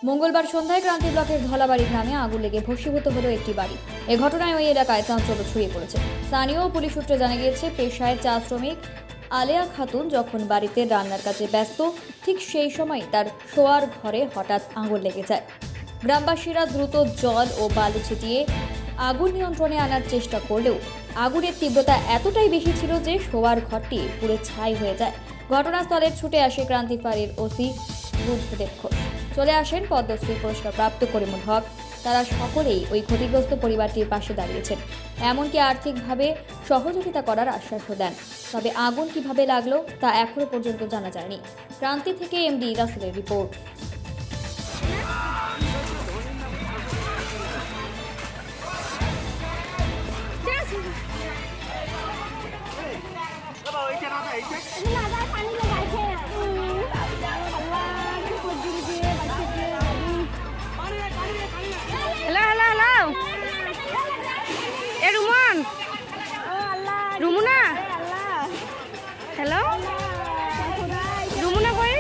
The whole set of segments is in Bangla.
মঙ্গলবার সন্ধ্যায় ক্রান্তি ব্লকের ধলাবাড়ি গ্রামে আগুন লেগে ভস্মীভূত হলো একটি বাড়ি। এ ঘটনায় ওই এলাকায় চাঞ্চল্য ছড়িয়ে পড়েছে। স্থানীয় পুলিশ সূত্রে জানা গিয়েছে, পেশায় চা শ্রমিক আলেয়া খাতুন যখন বাড়িতে রান্নার কাজে ব্যস্ত, ঠিক সেই সময় তার শোয়ার ঘরে হঠাৎ আগুন লেগে যায়। গ্রামবাসীরা দ্রুত জল ও বালু ছিটিয়ে আগুন নিয়ন্ত্রণে আনার চেষ্টা করলেও আগুনের তীব্রতা এতটাই বেশি ছিল যে শোয়ার ঘরটি পুরো ছাই হয়ে যায়। ঘটনাস্থলে ছুটে আসে ক্রান্তি ফাঁড়ির ওসি বুদ্ধদেব ঘোষ। চলে আসেন পদ্মশ্রী পুরস্কার প্রাপ্ত করিমুল হক। তারা সকলেই ওই ক্ষতিগ্রস্ত পরিবারটির পাশে দাঁড়িয়েছেন, এমনকি আর্থিকভাবে সহযোগিতা করার আশ্বাসও দেন। তবে আগুন কিভাবে লাগলো তা এখনো পর্যন্ত জানা যায়নি। ক্রান্তি থেকে এমডি রাসেলের রিপোর্ট। এ রুমন রুমুনা হ্যালো রুমুনা কই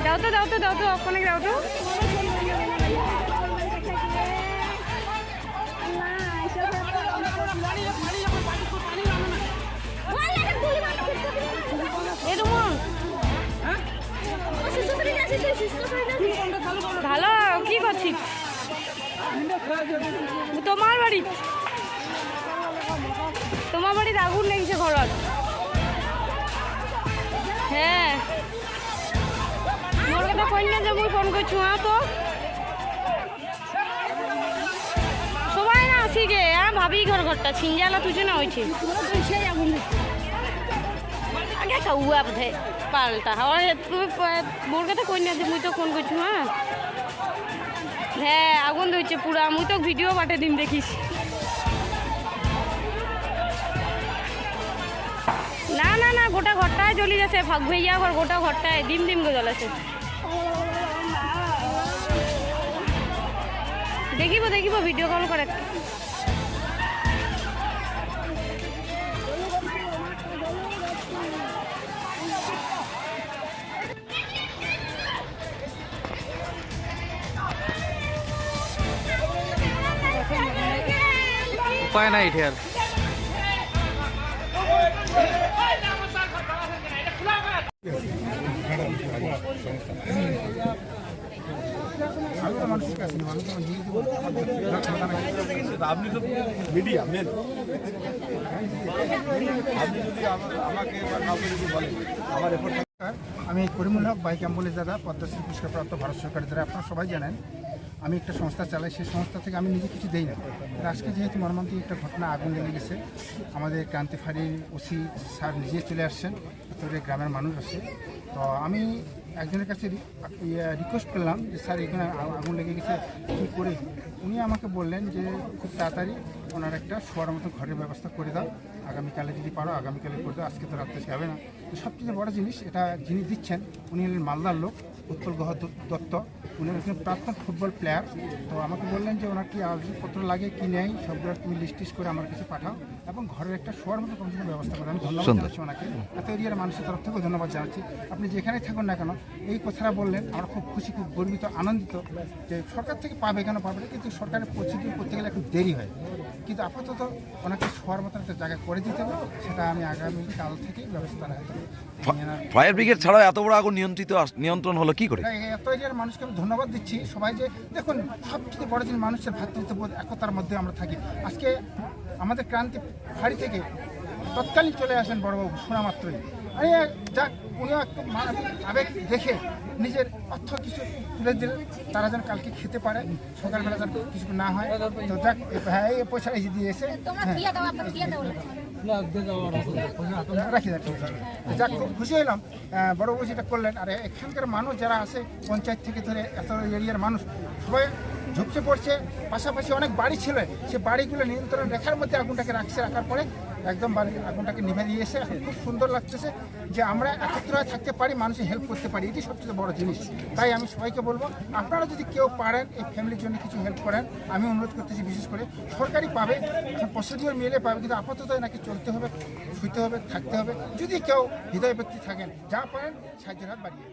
দাও তো অনেক দাও তো এ রুমন ভালো কি করছিস তোমার বাড়িতে আগুন লেগেছে ঘরত। হ্যাঁ মোর কথা কই না যে মুই ফোন করছু। হ্যাঁ তো সবাই না আসি গে ভাবি ঘরটা ছিঞ্জালা তুই না হয়েছে আগে কাউয়া বোধে পাল্টা হওয়ার তুমি মোর কথা কই না যে মুই তো ফোন করছু। হ্যাঁ আগুন ধরছে পুরা, মুই তো ভিডিও পাঠে দিন দেখিস। না গোটা ঘরটায় জ্বলি যাচ্ছে, ভাগ ভাইয়া ঘর গোটা ঘরটায় ডিম করে জ্বলাছে। দেখিব ভিডিও কল করে। উপায় নাই এটি আর। আপনি তো মিডিয়া মেন, আপনি যদি আমাকে বা কাউকে যদি বলেন আমার রেপোর্ট। আমি করিমুল হক, বাইক অ্যাম্বুলেন্স দ্বারা পদ্মশ্রী পুরস্কারপ্রাপ্ত ভারত সরকারের দ্বারা। আপনারা সবাই জানেন আমি একটা সংস্থা চালাই, সেই সংস্থা থেকে আমি নিজে কিছু দেই না। আজকে যেহেতু মর্মান্তিক একটা ঘটনা, আগুন লেগে গেছে, আমাদের ক্রান্তি ফাঁড়ির ওসি স্যার নিজে চলে আসছেন, ভিতরে গ্রামের মানুষ আছে। তো আমি একজনের কাছে রিকোয়েস্ট করলাম যে স্যার এখানে আগুন লেগে গেছে কী করে। উনি আমাকে বললেন যে খুব তাড়াতাড়ি ওনার একটা শোয়ার মতো ঘরের ব্যবস্থা করে দাও, আগামীকালে যদি পারো আগামীকালে করে দাও, আজকে তো রাত্রে যাবে না। তো সবচেয়ে বড় জিনিস এটা যিনি দিচ্ছেন উনি হলেন মালদার লোক, উৎপল গ্রহ দত্ত। উনি একজন প্রাক্তন ফুটবল প্লেয়ার। তো আমাকে বললেন যে ওনার কি আসবাবপত্র লাগে কি নেই সবগুলো তুমি লিস্ট করে আমার কাছে পাঠাও এবং ঘরের একটা শোয়ার মতো কমসে কম ব্যবস্থা করে। আমি ধন্যবাদ জানাচ্ছি ওনাকে, এত এরিয়ার মানুষের তরফ থেকেও ধন্যবাদ জানাচ্ছি। আপনি যেখানেই থাকুন না কেন এই কথাটা বললেন, আমরা খুব খুশি, খুব গর্বিত, আনন্দিত যে সরকার থেকে পাবে কেন পাবে না, কিন্তু সরকারের প্রসিডিউর করতে গেলে একটু দেরি হয়। কিন্তু আপাতত ওনাকে শোয়ার মতো একটা জায়গা করে দিতে হবে, সেটা আমি আগামীকাল থেকেই ব্যবস্থা রাখতে হবে। ফায়ার ব্রিগেড ছাড়াও এত বড় আগুন নিয়ন্ত্রণ হলো কি করে? এত এরিয়ার মানুষকে আমি ধন্যবাদ দিচ্ছি সবাই। যে দেখুন সবচেয়ে বড় জিনিস মানুষের ভ্রাতৃত্ববোধ, একতার মধ্যে আমরা থাকি। আজকে আমাদের ক্রান্তি ফাঁড়ি থেকে তৎকালীন চলে আসেন বড়বাবু শোনা মাত্রই, আমি যাক উনিও একটু আবেগ দেখে নিজের অর্থ কিছু তুলে দিলেন, তারা যেন কালকে খেতে পারে, সকালবেলা যেন কিছু না হয়। তো যাক হ্যাঁ এই পয়সা এই দিয়ে এসে রাখি যাক খুব খুশি হলাম বড়বাবু যেটা করলেন। আর এখানকার মানুষ যারা আছে পঞ্চায়েত থেকে ধরে এত এরিয়ার মানুষ সবাই ঝুঁকছে পড়ছে। পাশাপাশি অনেক বাড়ি ছিল, সে বাড়িগুলো নিয়ন্ত্রণ রেখার মধ্যে আগুনটাকে রাখার পরে একদম আগুনটাকে নিভে দিয়েছে। এখন খুব সুন্দর লাগতেছে যে আমরা একত্র হয়ে থাকতে পারি, মানুষের হেল্প করতে পারি, এটি সবচেয়ে বড় জিনিস। তাই আমি সবাইকে বলবো আপনারা যদি কেউ পারেন এই ফ্যামিলির জন্য কিছু হেল্প করেন, আমি অনুরোধ করতেছি। বিশেষ করে সরকারি পাবে, প্রসিডিওর মিলে পাবে, কিন্তু আপাতত নাকি চলতে হবে, শুইতে হবে, থাকতে হবে। যদি কেউ হৃদয় ব্যক্তি থাকেন যা পারেন সাহায্যের হাত বাড়িয়ে।